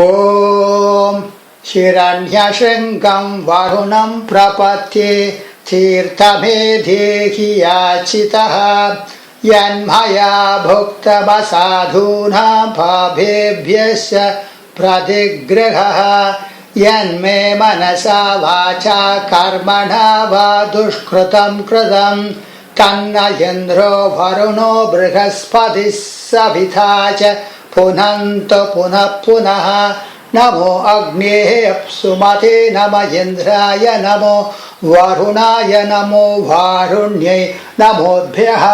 ॐ हिरण्यशृङ्गं वरुणं प्रपद्ये तीर्थमेधेहि याचितः यन्मया भुक्तमसाधूनां पापेभ्यश्च प्रतिग्रहः यन्मे मनसा वाचा कर्मणा वा दुष्कृतं कृतं तन्न इन्द्रो वरुणो बृहस्पतिः सविता च पुनन्तु पुनः पुनः नमो अग्नेः सुमते नम इन्द्राय नमो वरुणाय नमो वारुण्यै नमोभ्यः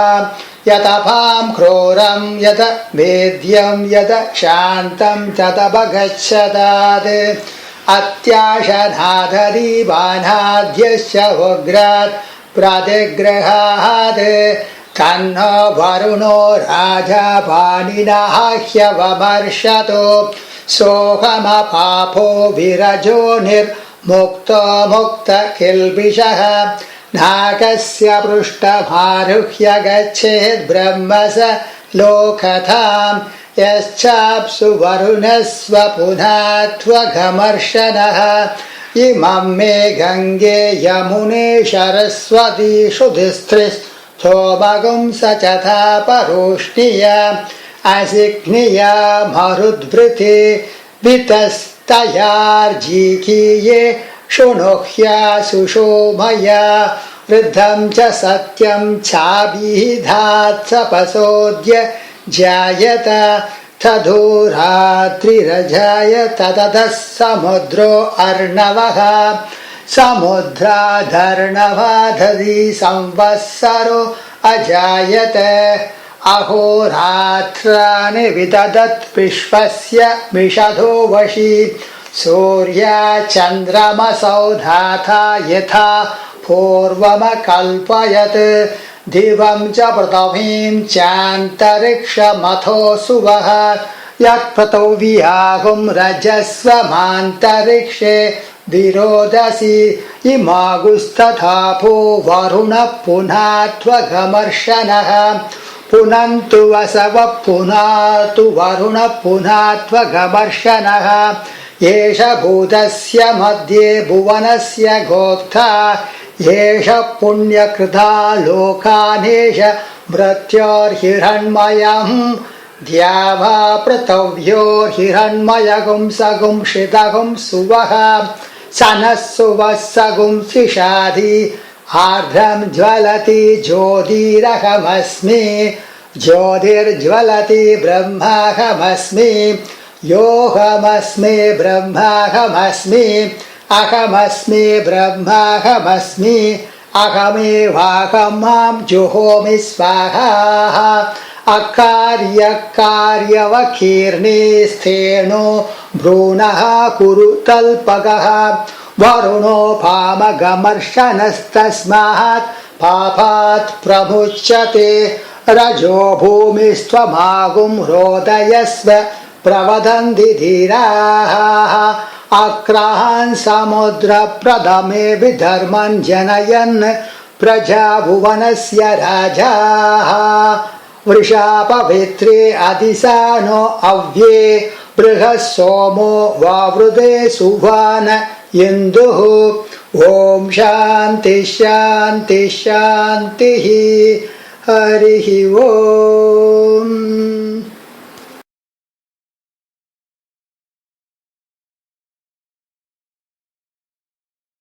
यतपां क्रूरं यत वेद्यं यत शान्तं तदपगच्छतात् अत्याशनादरीबाणाद्यश्च उग्रात् प्रतिग्रहात् तन्नो वरुणो राजा पाणिनः ह्यवमर्षतो सोऽहमपापो विरजो निर्मुक्तो मुक्तकिल्बिषः नागस्य पृष्ठमारुह्य गच्छेत् ब्रह्म स लोकतां यश्चाप्सु वरुणस्व पुनात्वघमर्षणः इमं मे गङ्गे यमुने सरस्वती शुधिस्त्रिस्थोमगुं सचथा परोष्णिया असिग्निया मरुद्वृते वितस्तयार्जीकीये शृणुह्या सुषोमया वृद्धं च सत्यं चाभिधात् सपसोद्य जायत तदोरात्रिरजायत ततः समुद्रो अर्णवः समुद्राधर्णवादधि संवत्सरो अजायत अहोरात्राणि विदधत् विश्वस्य विशदो वशी सूर्या चन्द्रमसौ धाता यथा पूर्वमकल्पयत् दिवं च पृथिवीं चान्तरिक्षमथो सुवः यत्पृथिव्याहुं रजस्वमान्तरिक्षे विरोधसि इमागुस्तथापो वरुणः पुनात्वघमर्षणः पुनन्तु वसवः पुनातु वरुणः पुनात्वघमर्षणः एष भूतस्य मध्ये भुवनस्य गोप्ता एष पुण्यकृता लोकानेष मृत्योर्हिरण्मयं द्यावा पृथिव्यो हिरण्मयगुं सगुं शितगुं सुवः सनः सुवः सगुं सिषाधि आर्द्रं ज्वलति ज्योतिरहमस्मि ज्योतिर्ज्वलति ब्रह्माहमस्मि योऽहमस्मि ब्रह्माहमस्मि अहमस्मि ब्रह्माहमस्मि अहमेवाहं मां जुहोमि स्वाहा अकार्यकार्यवकीर्णे स्थेनो भ्रूणः कुरु तल्पगः वरुणो पामगमर्षणस्तस्मात् पापात् प्रमुच्यते रजो भूमिस्त्वमागुं रोदयस्व प्रवदन्ति धीराः अक्रान् समुद्रप्रदमे विधर्मन् जनयन् प्रजाभुवनस्य राजाः वृषापवित्रे अधिसानो अव्ये बृहः सोमो वावृते सुवान इन्दुः ॐ शान्ति शान्ति शान्तिः हरिः ॐ।